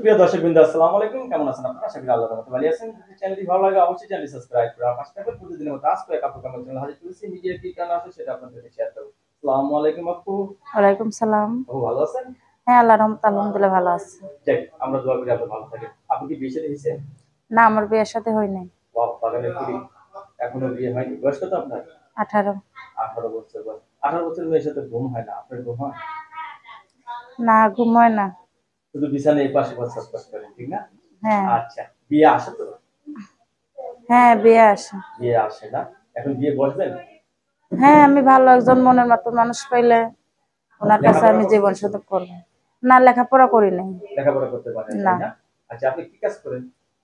প্রিয় দর্শকবৃন্দ, আসসালামু আলাইকুম। কেমন আছেন আপনারা? আশা করি আল্লাহর রহমতে ভালো আছেন। যদি চ্যানেলটি ভালো লাগে অবশ্যই চ্যানেলটি সাবস্ক্রাইব করে আমার পাশে থাকবেন। প্রতিদিনের মতো আজকে এক আপু আমার চ্যানেল হাজির করেছি। মিডিয়া কি কারণে আসে সেটা আপনাদেরকে শেয়ার করব। আসসালামু আলাইকুম আপু। ওয়ালাইকুম সালাম। আপু ভালো আছেন? হ্যাঁ, আল্লাহর রহমতে আলহামদুলিল্লাহ ভালো আছি। যাক, আমরা দোয়া করি আপনি ভালো থাকেন। আপনি কি বিয়ে শাদী হয়েছে? না, আমার বিয়ের সাথে হয় নাই। ওয়াও, বাগানের কুড়ি। এখনো বিয়ে হয়নি। বয়স কত আপনার? 18। 18 বছর বয়স। 18 বছরের মেয়ের সাথে ঘুম হয় না। আপনার ঘুম হয়? না, ঘুম হয় না। শুধু বিছানায় এই পাশে পাশ করেন, ঠিক না? হ্যাঁ। আচ্ছা, বিয়ে আসে তো? হ্যাঁ, বিয়ে আসে। বিয়ে আসে না? এখন বিয়ে বসবেন? হ্যাঁ, আমি ভালো একজন মনের মতো মানুষ পাইলে ওনার কাছে লেখাপড়া আমি জীবন করতেছেন তো? শুধু করবো। না, লেখাপড়া করি নাই। লেখাপড়া করতে পারেন, না, তাই না? আচ্ছা, আপনি কি কাজ করেন?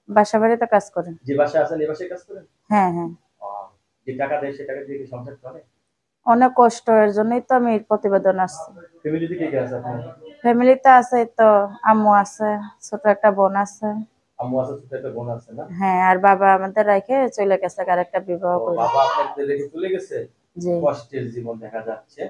বাসা বাড়িতে কাজ করেন। যে বাসায় আছেন এই বাসায় কাজ করেন? হ্যাঁ, হ্যাঁ। ও, যে টাকা দেয় সে টাকা দিয়ে কি সংসার চলে? অনেক কষ্ট, এর জন্যই তো আমি এই প্রতিবেদন আসছি। ফ্যামিলিতে কে কে আছে আপনার? ফ্যামিলিতে আছে তো, আম্মু আছে, ছোট একটা বোন আছে। আম্মু আছে, ছোট একটা বোন আছে না? হ্যাঁ, আর বাবা আমাদের রেখে চলে গেছে আরেকটা বিবাহ ও, করে। বাবা আপনাদের রেখে চলে গেছে। জি। কষ্টের জীবন দেখা যাচ্ছে।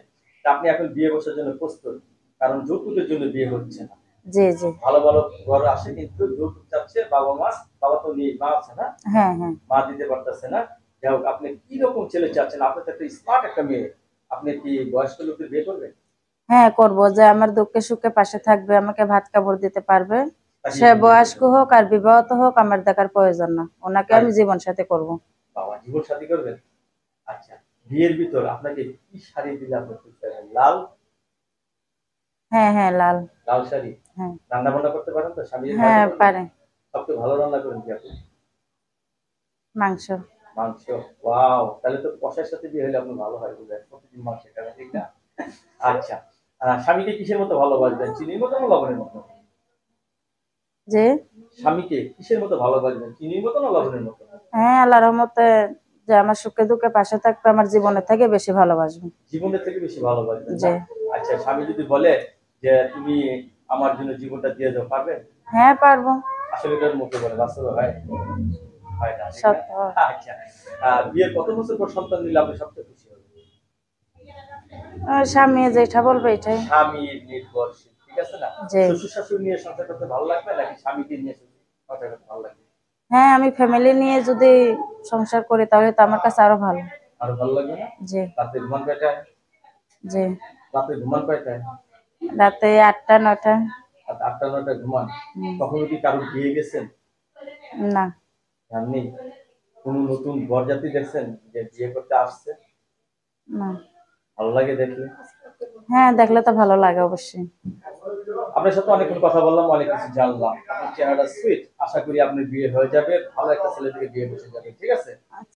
তা আপনি এখন বিয়ে বসার জন্য প্রস্তুত? কারণ যৌতুকের জন্য বিয়ে হচ্ছে না। জি, জি। ভালো ভালো ঘর আসে কিন্তু যৌতুক চাচ্ছে বাবা মা। বাবা তো নেই, মা আছে না? হ্যাঁ, হ্যাঁ। মা দিতে পারতেছে না। যাই হোক, আপনি কি রকম ছেলে চাচ্ছেন? আপনি তো একটা স্মার্ট একটা মেয়ে। আপনি কি বয়স্ক লোকদের বিয়ে করবেন? হ্যাঁ, করব, যে আমার দুঃখে সুখে পাশে থাকবে, আমাকে ভাত কাপড় দিতে পারবে। তাকে সে বিয়ে বয়স্ক করবেন? হোক আর বিবাহিত হোক, আমার দেখার প্রয়োজন না, ওনাকে তাই? আমি জীবন সাথী করব। বাবা, জীবন সাথী করবেন? আচ্ছা, বিয়ের ভিতর আপনাকে কি শাড়ি দিলে আপনি খুশি হবেন? লাল? হ্যাঁ, হ্যাঁ, লাল। লাল শাড়ি? হ্যাঁ। রান্না বান্না করতে পারেন তো? স্বামীর খাওয়াতে হ্যাঁ, পারবেন? পারে। সবচেয়ে ভালো রান্না করেন কি আপনি? মাংস। মাংস? ওয়াও, তাহলে তো কষার সাথে বিয়ে হলে আপনার ভালো হয় বোধহয়। প্রতিদিন মাংস খাবেন, ঠিক না? আচ্ছা, স্বামীকে কিসের মতো ভালোবাসবেন? চিনির মতো না লবণের মতো? যে। স্বামীকে কিসের মতো ভালোবাসবেন? চিনির মতো না লবণের মতো? হ্যাঁ, আল্লাহর রহমতে যে আমার সুখে দুঃখে পাশে থাকবে, আমার জীবনের থেকে বেশি ভালোবাসবে। জীবনের থেকে বেশি ভালোবাসবেন যে। না? আচ্ছা, স্বামী যদি বলে যে তুমি আমার জন্য জীবনটা দিয়ে দাও, পারবেন? হ্যাঁ, পারবো। আসলে এটার মুখে বলে, বাস্তবে হয়? হয় না, ঠিক না? সত্য। আচ্ছা, বিয়ের কত বছর পর সন্তান নিলে আপনি সবচেয়ে খুশি হবেন? স্বামী যেটা বলবে এটাই। স্বামীর নির্ভরশীল, ঠিক আছে না? যে। শ্বশুর শাশুড়ি নিয়ে সংসার করতে ভালো লাগবে নাকি স্বামীকে নিয়ে সংসার করতে ভালো লাগবে? হ্যাঁ, আমি ফ্যামিলি নিয়ে যদি সংসার করি তাহলে তো আমার কাছে আরো ভালো। আরো ভালো লাগবে না? যে। রাতে ঘুমান কয়টায়? যে। রাতে ঘুমান কয়টায়? রাতে 8টা 9টা। রাত 8টা 9টায় ঘুমান? হুম। কখনো কি কারো বিয়ে গেছেন? না। জাননি? কোন নতুন বরযাত্রী দেখছেন যে বিয়ে করতে আসছে? না। ভালো লাগে দেখলে? হ্যাঁ, দেখলে তো ভালো লাগে অবশ্যই। আপনার সাথে অনেকক্ষণ কথা বললাম, অনেক কিছু জানলাম। আপনার চেহারাটা সুইট। আশা করি আপনার বিয়ে হয়ে যাবে, ভালো একটা ছেলে থেকে বিয়ে বসে যাবে, ঠিক আছে?